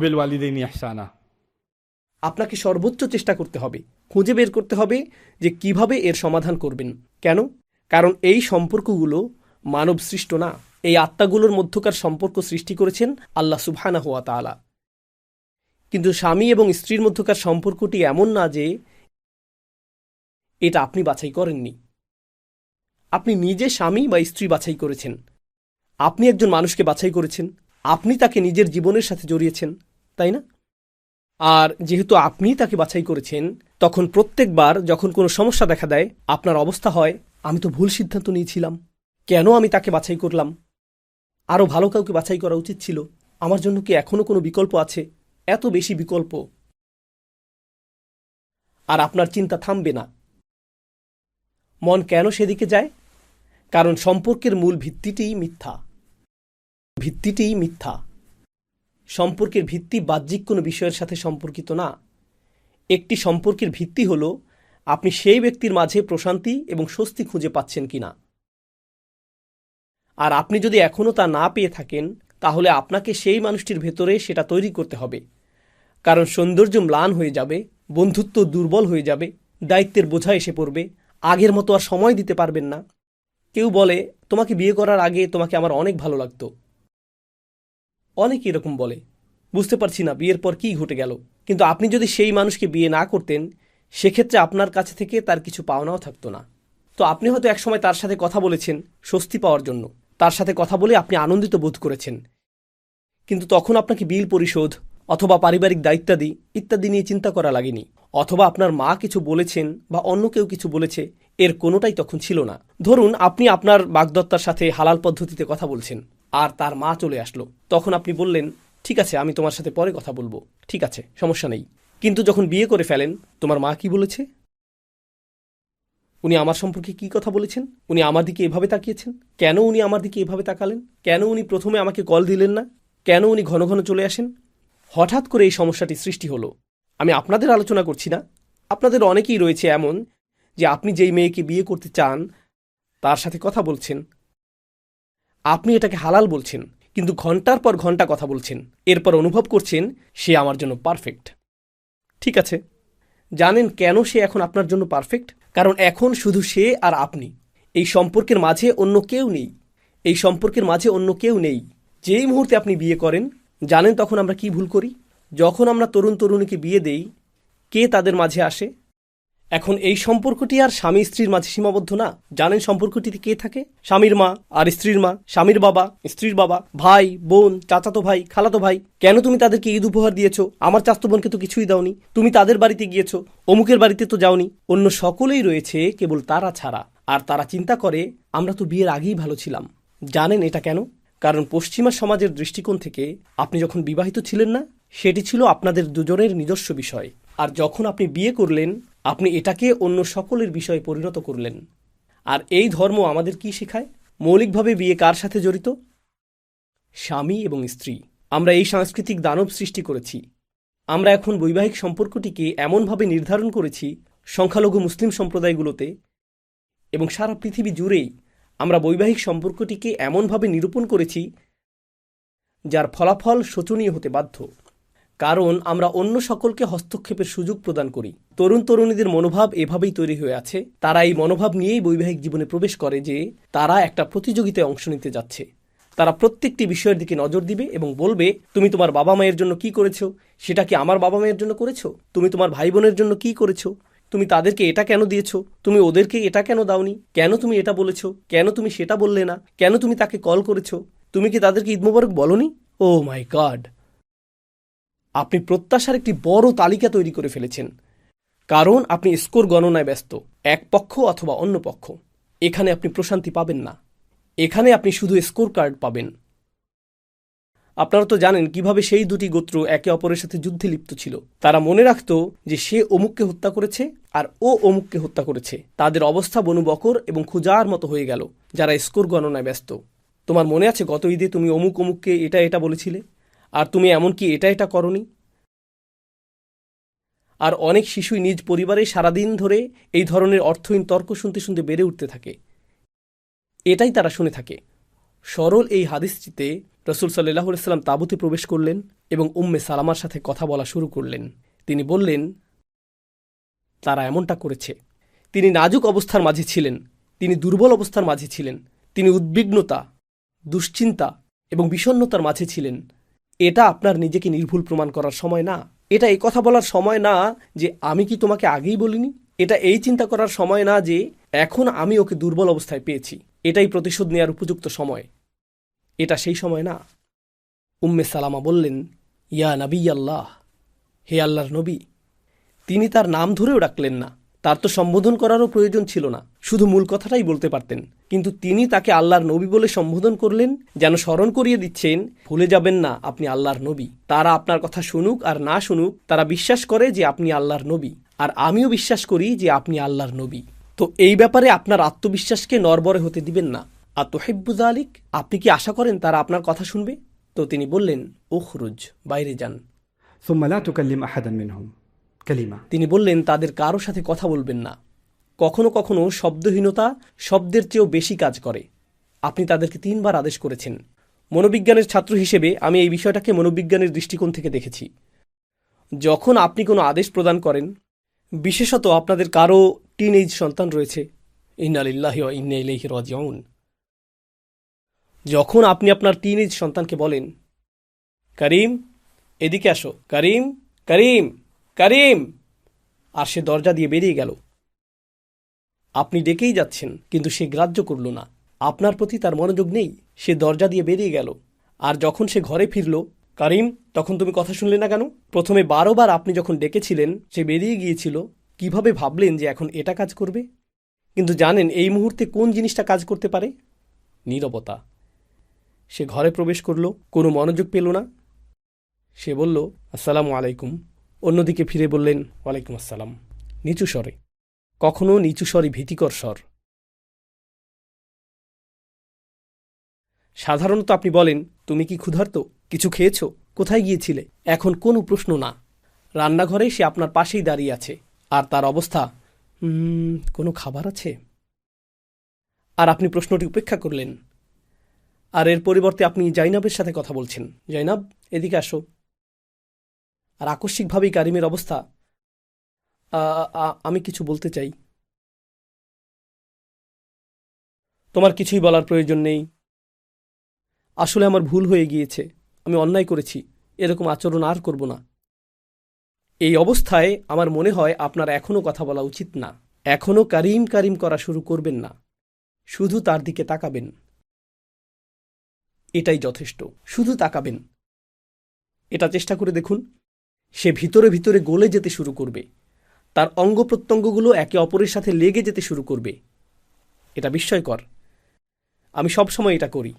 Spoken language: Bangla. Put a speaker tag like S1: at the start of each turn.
S1: বিল ওয়ালিদাইনি ইহসানা।
S2: আপনাকে সর্বোচ্চ চেষ্টা করতে হবে, খুঁজে বের করতে হবে যে কিভাবে এর সমাধান করবেন। কেন? কারণ এই সম্পর্কগুলো মানব সৃষ্ট না। এই আত্মাগুলোর মধ্যকার সম্পর্ক সৃষ্টি করেছেন আল্লাহ সুবহানাহু ওয়া তাআলা। কিন্তু স্বামী এবং স্ত্রীর মধ্যকার সম্পর্কটি এমন না যে এটা আপনি বাছাই করেননি। আপনি নিজে স্বামী বা স্ত্রী বাছাই করেছেন। আপনি একজন মানুষকে বাছাই করেছেন, আপনি তাকে নিজের জীবনের সাথে জড়িয়েছেন, তাই না? আর যেহেতু আপনিই তাকে বাছাই করেছেন, তখন প্রত্যেকবার যখন কোনো সমস্যা দেখা দেয়, আপনার অবস্থা হয়, আমি তো ভুল সিদ্ধান্ত নিয়েছিলাম, কেন আমি তাকে বাছাই করলাম? আরও ভালো কাউকে বাছাই করা উচিত ছিল। আমার জন্য কি এখনো কোনো বিকল্প আছে? এত বেশি বিকল্প। আর আপনার চিন্তা থামবে না। মন কেন সেদিকে যায়? কারণ সম্পর্কের মূল ভিত্তিটিই মিথ্যা। সম্পর্কের ভিত্তি বাহ্যিক কোনো বিষয়ের সাথে সম্পর্কিত না। একটি সম্পর্কের ভিত্তি হল আপনি সেই ব্যক্তির মাঝে প্রশান্তি এবং স্বস্তি খুঁজে পাচ্ছেন কিনা। আর আপনি যদি এখনও তা না পেয়ে থাকেন, তাহলে আপনাকে সেই মানুষটির ভেতরে সেটা তৈরি করতে হবে। কারণ সৌন্দর্য ম্লান হয়ে যাবে, বন্ধুত্ব দুর্বল হয়ে যাবে, দায়িত্বের বোঝা এসে পড়বে, আগের মতো আর সময় দিতে পারবেন না। কেউ বলে, তোমাকে বিয়ে করার আগে তোমাকে আমার অনেক ভালো লাগতো। অনেকে এরকম বলে। বুঝতে পারছি না বিয়ের পর কী ঘটে গেল। কিন্তু আপনি যদি সেই মানুষকে বিয়ে না করতেন, সেক্ষেত্রে আপনার কাছে থেকে তার কিছু পাওনাও থাকতো না। তো আপনি হয়তো একসময় তার সাথে কথা বলেছেন স্বস্তি পাওয়ার জন্য, তার সাথে কথা বলে আপনি আনন্দিত বোধ করেছেন। কিন্তু তখন আপনাকে বিল পরিশোধ অথবা পারিবারিক দায়িত্বাদি ইত্যাদি নিয়ে চিন্তা করা লাগেনি। অথবা আপনার মা কিছু বলেছেন বা অন্য কেউ কিছু বলেছে, এর কোনোটাই তখন ছিল না। ধরুন আপনি আপনার বাগদত্তার সাথে হালাল পদ্ধতিতে কথা বলছেন, আর তার মা চলে আসলো। তখন আপনি বললেন, ঠিক আছে, আমি তোমার সাথে পরে কথা বলবো, ঠিক আছে, সমস্যা নেই। কিন্তু যখন বিয়ে করে ফেলেন, তোমার মা কি বলেছে? উনি আমার সম্পর্কে কি কথা বলেছেন? উনি আমার দিকে এভাবে তাকিয়েছেন কেন? উনি আমার দিকে এভাবে তাকালেন কেন? উনি প্রথমে আমাকে কল দিলেন না কেন? উনি ঘন ঘন চলে আসেন। হঠাৎ করে এই সমস্যাটি সৃষ্টি হলো। আমি আপনাদের আলোচনা করছি না। আপনাদের অনেকেই রয়েছে এমন যে আপনি যেই মেয়েকে বিয়ে করতে চান তার সাথে কথা বলছেন, আপনি এটাকে হালাল বলছেন, কিন্তু ঘন্টার পর ঘন্টা কথা বলছেন, এরপর অনুভব করছেন সে আমার জন্য পারফেক্ট। ঠিক আছে, জানেন কেন সে এখন আপনার জন্য পারফেক্ট? কারণ এখন শুধু সে আর আপনি। এই সম্পর্কের মাঝে অন্য কেউ নেই। এই সম্পর্কের মাঝে অন্য কেউ নেই। যেই মুহূর্তে আপনি বিয়ে করেন, জানেন তখন আমরা কি ভুল করি? যখন আমরা তরুণ তরুণীকে বিয়ে দেই, কে তাদের মাঝে আসে? এখন এই সম্পর্কটি আর স্বামী স্ত্রীর মাঝে সীমাবদ্ধ না। জানেন সম্পর্কটিতে কে থাকে? স্বামীর মা আর স্ত্রীর মা, স্বামীর বাবা, স্ত্রীর বাবা, ভাই বোন, চাচাতো ভাই, খালাতো ভাই। কেন তুমি তাদেরকে ঈদ উপহার দিয়েছো? আমার চাচাতো বোনকে তো কিছুই দাওনি। তুমি তাদের বাড়িতে গিয়েছো, অমুকের বাড়িতে তো যাওনি। অন্য সকলেই রয়েছে, কেবল তারা ছাড়া। আর তারা চিন্তা করে আমরা তো বিয়ের আগেই ভালো ছিলাম। জানেন এটা কেন? কারণ পশ্চিমা সমাজের দৃষ্টিকোণ থেকে আপনি যখন বিবাহিত ছিলেন না, সেটি ছিল আপনাদের দুজনের নিজস্ব বিষয়। আর যখন আপনি বিয়ে করলেন, আপনি এটাকে অন্য সকলের বিষয়ে পরিণত করলেন। আর এই ধর্ম আমাদের কি শেখায়? মৌলিকভাবে বিয়ে কার সাথে জড়িত? স্বামী এবং স্ত্রী। আমরা এই সাংস্কৃতিক দানব সৃষ্টি করেছি। আমরা এখন বৈবাহিক সম্পর্কটিকে এমনভাবে নির্ধারণ করেছি, সংখ্যালঘু মুসলিম সম্প্রদায়গুলোতে এবং সারা পৃথিবী জুড়েই আমরা বৈবাহিক সম্পর্কটিকে এমনভাবে নিরূপণ করেছি যার ফলাফল শোচনীয় হতে বাধ্য। কারণ আমরা অন্য সকলকে হস্তক্ষেপের সুযোগ প্রদান করি। তরুণ তরুণীদের মনোভাব এভাবেই তৈরি হয়ে আছে। তারা এই মনোভাব নিয়েই বৈবাহিক জীবনে প্রবেশ করে যে তারা একটা প্রতিযোগিতায় অংশ নিতে যাচ্ছে। তারা প্রত্যেকটি বিষয়ের দিকে নজর দিবে এবং বলবে, তুমি তোমার বাবা মায়ের জন্য কি করেছো? সেটা কি আমার বাবা মায়ের জন্য করেছো? তুমি তোমার ভাই বোনের জন্য কি করেছো? তুমি তাদেরকে এটা কেন দিয়েছো? তুমি ওদেরকে এটা কেন দাওনি? কেন তুমি এটা বলেছো? কেন তুমি সেটা বললে না? কেন তুমি তাকে কল করেছো? তুমি কি তাদেরকে ঈদ মোবারক বলনি? ও মাই গড! আপনি প্রত্যাশার একটি বড় তালিকা তৈরি করে ফেলেছেন। কারণ আপনি স্কোর গণনায় ব্যস্ত, এক পক্ষ অথবা অন্য পক্ষ। এখানে আপনি প্রশান্তি পাবেন না। এখানে আপনি শুধু স্কোর কার্ড পাবেন। আপনারা তো জানেন কিভাবে সেই দুটি গোত্র একে অপরের সাথে যুদ্ধে লিপ্ত ছিল। তারা মনে রাখত যে সে অমুককে হত্যা করেছে আর ও অমুককে হত্যা করেছে। তাদের অবস্থা বনু বকর এবং খুজার মতো হয়ে গেল, যারা স্কোর গণনায় ব্যস্ত। তোমার মনে আছে গত ঈদে তুমি অমুক অমুককে এটা এটা বলেছিলে, আর তুমি এমনকি এটা এটা করনি। আর অনেক শিশুই নিজ পরিবারে সারাদিন ধরে এই ধরনের অর্থহীন তর্ক শুনতে শুনতে বেড়ে উঠতে থাকে। এটাই তারা শুনে থাকে। সরল এই হাদিসটিতে রাসূল সাল্লাল্লাহু আলাইহি ওয়াসাল্লাম তাঁবুতে প্রবেশ করলেন এবং উম্মে সালামার সাথে কথা বলা শুরু করলেন। তিনি বললেন, তারা এমনটা করেছে। তিনি নাজুক অবস্থার মাঝে ছিলেন, তিনি দুর্বল অবস্থার মাঝে ছিলেন, তিনি উদ্বিগ্নতা, দুশ্চিন্তা এবং বিষণ্ণতার মাঝে ছিলেন। এটা আপনার নিজেকে নির্ভুল প্রমাণ করার সময় না। এটা এই কথা বলার সময় না যে আমি কি তোমাকে আগেই বলিনি। এটা এই চিন্তা করার সময় না যে এখন আমি ওকে দুর্বল অবস্থায় পেয়েছি, এটাই প্রতিশোধ নেওয়ার উপযুক্ত সময়। এটা সেই সময় না। উম্মে সালামা বললেন, ইয়া নবী আল্লাহ, হে আল্লাহর নবী। তিনি তার নাম ধরেও ডাকলেন না, তার তো সম্বোধন করারও প্রয়োজন ছিল না, শুধু মূল কথাটাই বলতে পারতেন। কিন্তু তিনি তাকে আল্লাহর নবী বলে সম্বোধন করলেন, যেন স্মরণ করিয়ে দিচ্ছেন, ভুলে যাবেন না আপনি আল্লাহর নবী। তারা আপনার কথা শুনুক আর না শুনুক, তারা বিশ্বাস করে যে আপনি আল্লাহর নবী, আর আমিও বিশ্বাস করি যে আপনি আল্লাহর নবী। তো এই ব্যাপারে আপনার আত্মবিশ্বাসকে নড়বড়ে হতে দিবেন না। আতুহিব্বু যালিক, আপনি কি আশা করেন তারা আপনার কথা শুনবে? তো তিনি বললেন, উখরুজ, বাইরে যান।
S1: ثم لا تكلم أحدا منهم كلمة।
S2: তিনি বললেন, তাদের কারো সাথে কথা বলবেন না। কখনো কখনো শব্দহীনতা শব্দের চেয়েও বেশি কাজ করে। আপনি তাদেরকে 3 বার আদেশ করেছেন। মনোবিজ্ঞানের ছাত্র হিসেবে আমি এই বিষয়টাকে মনোবিজ্ঞানের দৃষ্টিকোণ থেকে দেখেছি। যখন আপনি কোনো আদেশ প্রদান করেন, বিশেষত আপনাদের কারো টিনএজ সন্তান রয়েছে, ইন্না লিল্লাহি ওয়া ইন্না ইলাইহি রাজিউন, যখন আপনি আপনার টিনএজ সন্তানকে বলেন, করিম এদিকে আসো, করিম করিম করিম, আর সে দরজা দিয়ে বেরিয়ে গেল, আপনি ডেকেই যাচ্ছেন কিন্তু সে গ্রাহ্য করল না, আপনার প্রতি তার মনোযোগ নেই, সে দরজা দিয়ে বেরিয়ে গেল। আর যখন সে ঘরে ফিরল, করিম তখন তুমি কথা শুনলে না কেন? প্রথমে 12 বার আপনি যখন ডেকেছিলেন সে বেরিয়ে গিয়েছিল, কিভাবে ভাবলেন যে এখন এটা কাজ করবে? কিন্তু জানেন এই মুহূর্তে কোন জিনিসটা কাজ করতে পারে? নীরবতা। সে ঘরে প্রবেশ করল, কোনো মনোযোগ পেল না। সে বলল, আসসালামু আলাইকুম। অন্যদিকে ফিরে বললেন, ওয়ালাইকুম আসসালাম, নিচু স্বরে। কখনো নিচু স্বরে ভীতিকর স্বর। সাধারণত আপনি বলেন, তুমি কি ক্ষুধার্ত? কিছু খেয়েছ? কোথায় গিয়েছিলে? এখন কোনো প্রশ্ন না। রান্নাঘরে সে আপনার পাশেই দাঁড়িয়ে আছে, আর তার অবস্থা, কোনো খাবার আছে? আর আপনি প্রশ্নটি উপেক্ষা করলেন। আর এর পরিবর্তে আপনি জাইনাবের সাথে কথা বলছেন, জাইনাব এদিকে আসো। আর আকস্মিকভাবেই কারিমের অবস্থা, আমি কিছু বলতে চাই। তোমার কিছুই বলার প্রয়োজন নেই। আসলে আমার ভুল হয়ে গিয়েছে, আমি অন্যায় করেছি, এরকম আচরণ আর করব না। এই অবস্থায় আমার মনে হয় আপনার এখনও কথা বলা উচিত না। এখনও কারিম কারিম করা শুরু করবেন না, শুধু তার দিকে তাকাবেন। এটাই যথেষ্ট, শুধু তাকাবেন। এটা চেষ্টা করে দেখুন। সে ভিতরে ভিতরে গলে যেতে শুরু করবে, তার অঙ্গ প্রত্যঙ্গগুলো একে অপরের সাথে লেগে যেতে শুরু করবে। এটা বিস্ময়কর। আমি সবসময় এটা করি।